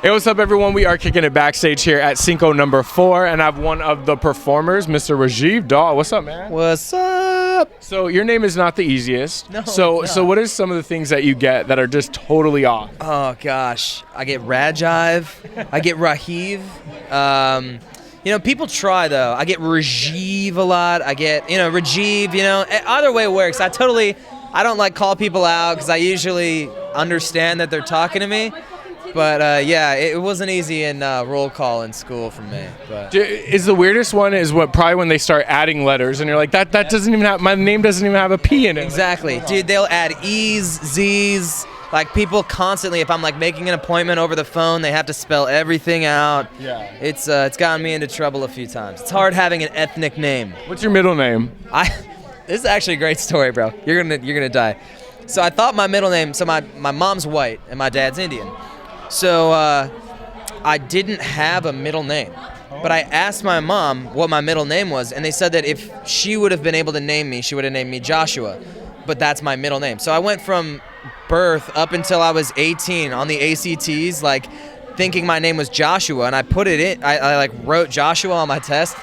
Hey, what's up, everyone? We are kicking it backstage here at Cinco number 4, and I have one of the performers, Mr. Rajiv Dhall. What's up, man? What's up? So your name is not the easiest. No, So it's not. what are some of the things that you get that are just totally off? Oh gosh, I get Rajiv, I get Rajiv. People try though. I get Rajiv a lot. I get Rajiv. Either way works. I don't like call people out because I usually understand that they're talking to me. But it wasn't easy in roll call in school for me. But Is the weirdest one is probably when they start adding letters and you're like, that doesn't even have, my name doesn't even have a P in it. exactly, dude. They'll add E's, Z's. Like people constantly, if I'm like making an appointment over the phone, they have to spell everything out. Yeah. It's gotten me into trouble a few times. It's hard having an ethnic name. What's your middle name? This is actually a great story, bro. You're gonna die. So I thought my middle name. So my mom's white and my dad's Indian. So I didn't have a middle name, but I asked my mom what my middle name was, and they said that if she would have been able to name me, she would have named me Joshua, but that's my middle name. So I went from birth up until I was 18 on the ACTs, like thinking my name was Joshua, and I put it in. I like wrote Joshua on my test,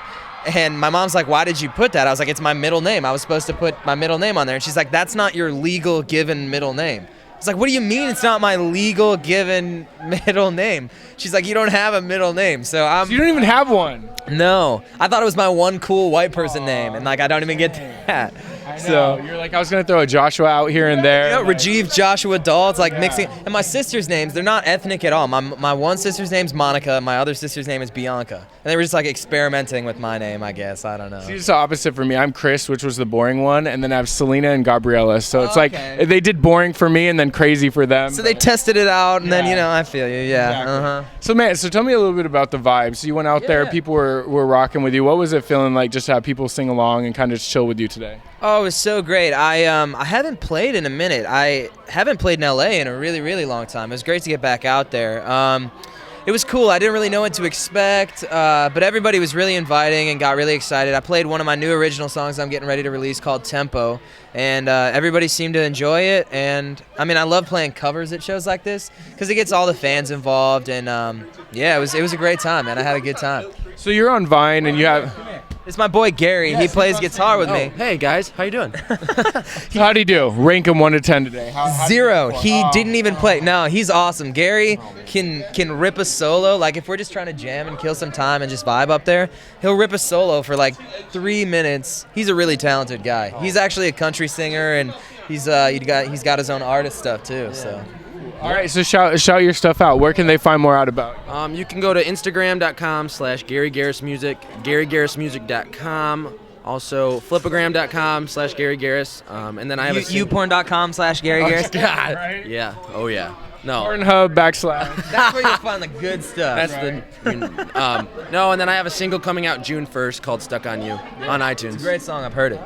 and my mom's like, "Why did you put that?" I was like, "It's my middle name. I was supposed to put my middle name on there," and she's like, "That's not your legal given middle name." It's like, what do you mean it's not my legal given middle name? She's like, you don't have a middle name. So You don't even have one. No. I thought it was my one cool white person name, and like I don't even get that. So you're like, I was gonna throw a Joshua out here and there. Rajiv, Joshua, Dhall, it's like mixing. And my sister's names, they're not ethnic at all. My one sister's name's Monica, my other sister's name is Bianca. And they were just like experimenting with my name, I guess. I don't know. See, it's the opposite for me. I'm Chris, which was the boring one, and then I have Selena and Gabriella. So it's like they did boring for me and then crazy for them. So they tested it out, and then I feel you, yeah. Exactly. So man, tell me a little bit about the vibe. So you went out there, people were rocking with you. What was it feeling like just to have people sing along and kind of just chill with you today? Oh, it was so great. I haven't played in a minute. I haven't played in LA in a really, really long time. It was great to get back out there. It was cool. I didn't really know what to expect, but everybody was really inviting and got really excited. I played one of my new original songs I'm getting ready to release called Tempo, and everybody seemed to enjoy it. And I mean, I love playing covers at shows like this because it gets all the fans involved. And it was a great time, man. I had a good time. So you're on Vine and you have... It's my boy Gary. He plays guitar with me. Hey guys, how you doing? So how'd he do? Rank him 1 to 10 today. How 0. He didn't even play. No, he's awesome. Gary can rip a solo. Like if we're just trying to jam and kill some time and just vibe up there, he'll rip a solo for like 3 minutes. He's a really talented guy. He's actually a country singer, and he's got his own artist stuff too. So. All right, so shout your stuff out. Where can they find more out about you? You can go to Instagram.com/GaryGarrisMusic, GaryGarrisMusic.com, also Flipagram.com/GaryGarris, and then I have YouPorn.com/Gary Garris. God. Right? Yeah. Oh yeah. No. Pornhub / That's where you'll find the good stuff. That's no, and then I have a single coming out June 1st called "Stuck on You" on iTunes. It's a great song. I've heard it.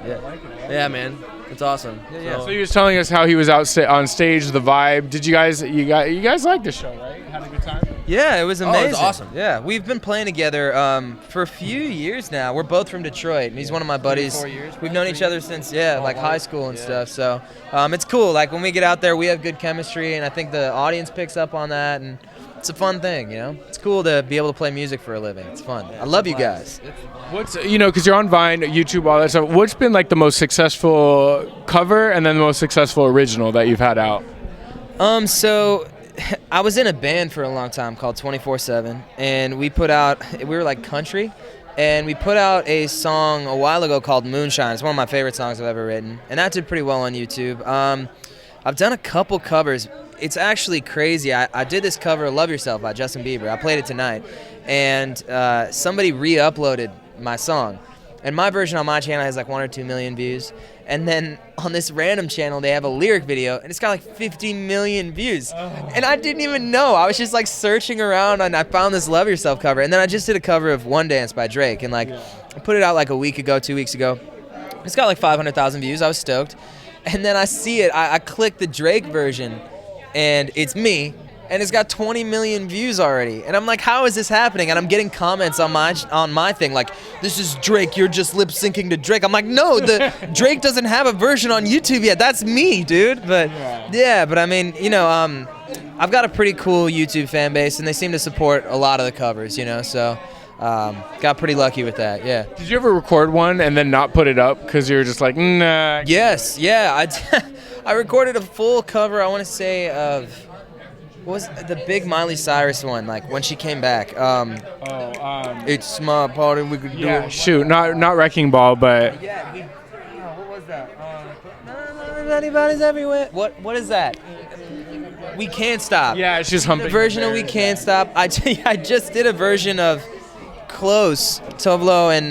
Yeah, man. It's awesome. So he was telling us how he was out on stage, the vibe. Did you guys like the show, right? Had a good time? Yeah, it was amazing. it was awesome. Yeah, we've been playing together for a few years now. We're both from Detroit, and he's one of my buddies. 4 years. We've known each other since like high school and stuff. So it's cool. Like when we get out there, we have good chemistry, and I think the audience picks up on that, and it's a fun thing, It's cool to be able to play music for a living. It's fun. I love you guys. What's because you're on Vine, YouTube, all that stuff. What's been like the most successful cover and then the most successful original that you've had out? So I was in a band for a long time called 24/7, and we were like country, and we put out a song a while ago called Moonshine. It's one of my favorite songs I've ever written, and that did pretty well on YouTube. I've done a couple covers. It's actually crazy. I did this cover of Love Yourself by Justin Bieber. I played it tonight, and somebody re-uploaded my song. And my version on my channel has like 1 or 2 million views. And then on this random channel, they have a lyric video, and it's got like 50 million views. And I didn't even know. I was just like searching around, and I found this Love Yourself cover. And then I just did a cover of One Dance by Drake, and like I put it out like a week ago, 2 weeks ago. It's got like 500,000 views. I was stoked. And then I see it. I click the Drake version, and it's me. And it's got 20 million views already. And I'm like, how is this happening? And I'm getting comments on my thing like, this is Drake, you're just lip syncing to Drake. I'm like, no, the Drake doesn't have a version on YouTube yet. That's me, dude. But yeah, but I mean, I've got a pretty cool YouTube fan base, and they seem to support a lot of the covers, you know. So got pretty lucky with that. Yeah. Did you ever record one and then not put it up because you were just like, nah? Yes. Yeah. I recorded a full cover. I want to say of what was the big Miley Cyrus one, like when she came back. It's my party. We could do it. Shoot, not Wrecking Ball, but Yeah. What was that? Anybody's everywhere. What is that? We Can't Stop. yeah, it's just humping. The version of We Can't Stop. I just did a version of Close, Tovlo and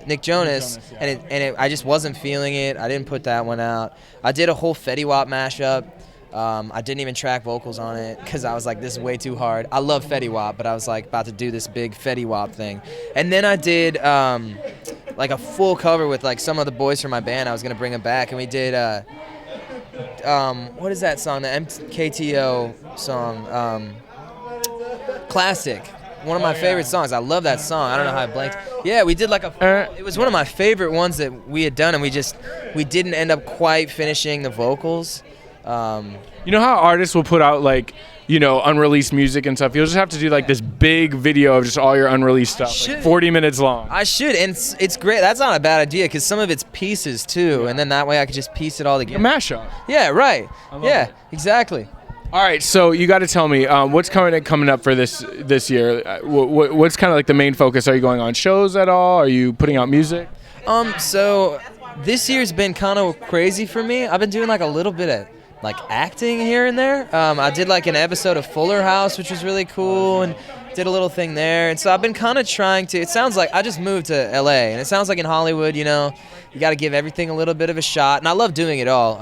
Nick Jonas, and I just wasn't feeling it. I didn't put that one out. I did a whole Fetty Wap mashup. I didn't even track vocals on it because I was like, this is way too hard. I love Fetty Wap, but I was like about to do this big Fetty Wap thing. And then I did like a full cover with like some of the boys from my band. I was gonna bring them back, and we did what is that song? The MKTO song, Classic. One of my favorite songs. I love that song. I don't know how I blanked. Yeah, we did like it was one of my favorite ones that we had done, and we didn't end up quite finishing the vocals. You know how artists will put out like, you know, unreleased music and stuff? You'll just have to do like this big video of just all your unreleased stuff, like 40 minutes long. I should, and it's great. That's not a bad idea because some of it's pieces too, and then that way I could just piece it all together. A mashup. Yeah, right. Yeah, it. exactly. All right, so you got to tell me what's coming up for this year. What's kind of like the main focus? Are you going on shows at all? Are you putting out music? So this year's been kind of crazy for me. I've been doing like a little bit of like acting here and there. I did like an episode of Fuller House, which was really cool, and did a little thing there. And so I've been kind of trying to. It sounds like I just moved to LA, and it sounds like in Hollywood, you know, you got to give everything a little bit of a shot. And I love doing it all.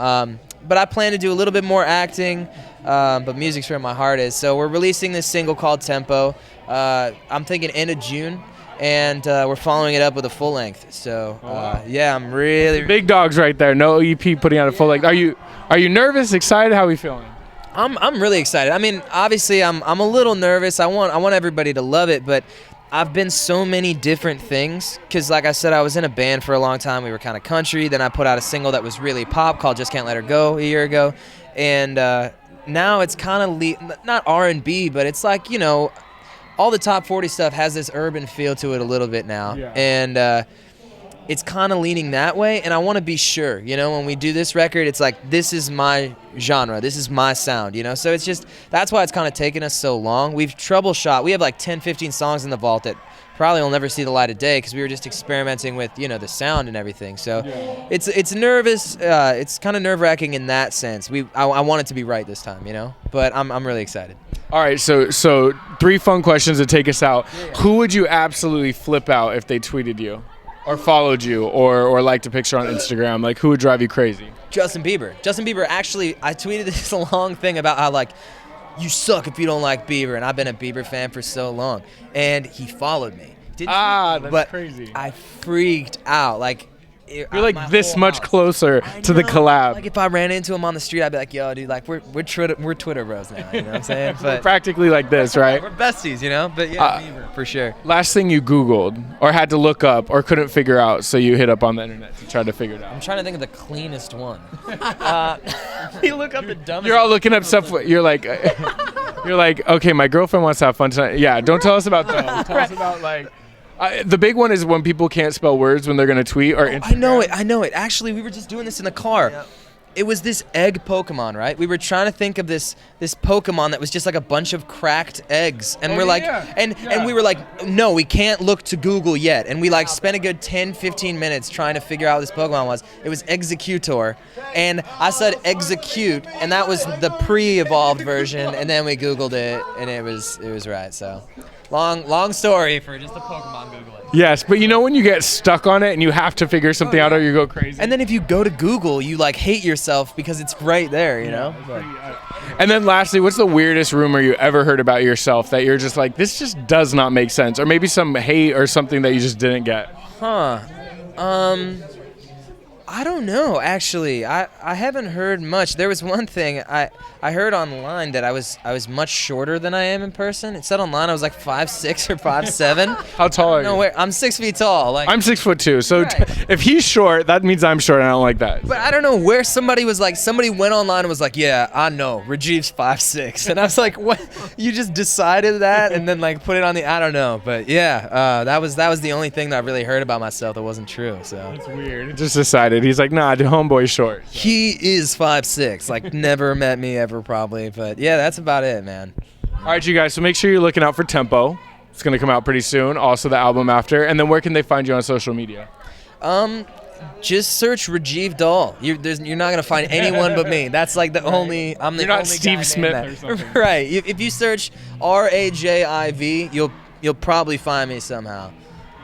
But I plan to do a little bit more acting. But music's where my heart is. So we're releasing this single called Tempo. I'm thinking end of June, and we're following it up with a full length. So yeah, I'm really big dogs right there. No EP putting out a full length. Are you nervous? Excited? How are we feeling? I'm really excited. I mean, obviously I'm a little nervous. I want everybody to love it, but I've been so many different things because, like I said, I was in a band for a long time. We were kind of country. Then I put out a single that was really pop called Just Can't Let Her Go a year ago, and now it's kind of not R&B, but it's like, you know, all the top 40 stuff has this urban feel to it a little bit now. Yeah. And it's kind of leaning that way, and I want to be sure, you know, when we do this record, it's like, this is my genre, this is my sound, you know? So it's just, that's why it's kind of taken us so long. We've troubleshot. We have like 10, 15 songs in the vault that probably will never see the light of day because we were just experimenting with, you know, the sound and everything. So it's nervous. It's kind of nerve-wracking in that sense. I want it to be right this time, you know? But I'm really excited. All right, so 3 fun questions to take us out. Yeah. Who would you absolutely flip out if they tweeted you? Or followed you, or liked a picture on Instagram? Like, who would drive you crazy? Justin Bieber. Justin Bieber, actually, I tweeted this long thing about how, like, you suck if you don't like Bieber, and I've been a Bieber fan for so long. And he followed me. That's crazy. I freaked out. Like, you're like this much closer to the collab. Like, if I ran into him on the street, I'd be like, yo, dude, like, we're Twitter bros now, you know what I'm saying? But we're practically like this, right? We're besties, you know? But yeah, Bieber, for sure. Last thing you Googled, or had to look up, or couldn't figure out, so you hit up on the internet to try to figure it out. I'm trying to think of the cleanest one. You look up the dumbest. You're all looking up stuff. You're like, okay, my girlfriend wants to have fun tonight. Yeah, don't tell us about that. Tell us about, like... the big one is when people can't spell words when they're going to tweet or Instagram. I know it. Actually, we were just doing this in the car. Yep. It was this egg Pokemon, right? We were trying to think of this Pokemon that was just like a bunch of cracked eggs. And we're like, and we were like, no, we can't look to Google yet. And we like spent a good 10, 15 minutes trying to figure out what this Pokemon was. It was Executor. And I said execute, and that was the pre-evolved version. And then we Googled it, and it was right, so... Long story for just a Pokemon Googling. Yes, but you know when you get stuck on it and you have to figure something out or you go crazy? And then if you go to Google, you like hate yourself because it's right there, you know? And then lastly, what's the weirdest rumor you ever heard about yourself that you're just like, this just does not make sense? Or maybe some hate or something that you just didn't get? I I don't know, actually. I haven't heard much. There was one thing I heard online that I was much shorter than I am in person. It said online I was like 5'6" or 5'7". How tall are you? No way. I'm 6 feet tall. Like, I'm 6'2". So Right. if he's short, that means I'm short, and I don't like that. but I don't know where somebody went online and was like, yeah, I know, Rajiv's 5'6", and I was like, what? You just decided that and then like put it on I don't know, but yeah, that was the only thing that I really heard about myself that wasn't true. So That's weird. He just decided. He's like, nah, the homeboy's short. he is 5'6", like never met me ever probably, but yeah, that's about it, man. All right, you guys. So make sure you're looking out for Tempo. It's gonna come out pretty soon. Also, the album after. And then where can they find you on social media? Just search Rajiv Dhall. You're not gonna find anyone but me. That's like the only. I'm the You're not only Steve guy Smith named or that. something. Right. If you search Rajiv, you'll probably find me somehow.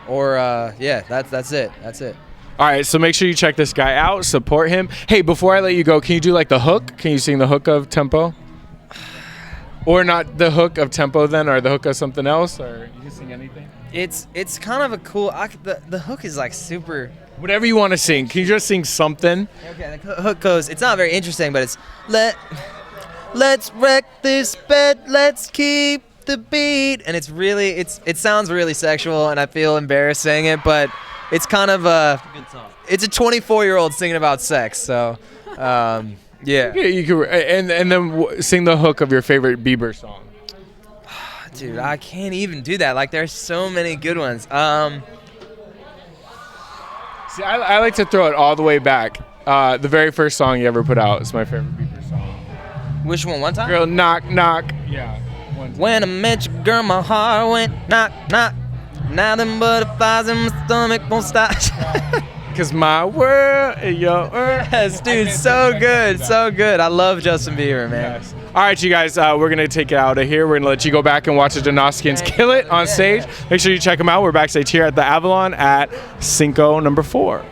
Or yeah, that's it. That's it. All right, so make sure you check this guy out, support him. Hey, before I let you go, can you do like the hook? Can you sing the hook of Tempo? Or not the hook of Tempo then, or the hook of something else, or you can sing anything? It's kind of a cool. The hook is like super. Whatever you want to sing. Can you just sing something? Okay, the hook goes. It's not very interesting, but it's let's wreck this bed. Let's keep the beat, and it sounds really sexual, and I feel embarrassed saying it, but it's kind of Good song. it's a 24-year-old singing about sex, so yeah. Yeah, you could, and then sing the hook of your favorite Bieber song. Dude, I can't even do that. Like, there's so many good ones. See, I like to throw it all the way back. The very first song you ever put out is my favorite Bieber song. Which one time? Girl, knock, knock. Yeah. When I met you, girl, my heart went knock, knock. Now them butterflies in my stomach won't stop. Because my world is your world. Yes, dude, so good, so good. I love Justin Bieber, man. Yes. All right, you guys, we're going to take it out of here. We're going to let you go back and watch the Donoskians kill it on stage. Make sure you check them out. We're backstage here at the Avalon at Cinco number 4.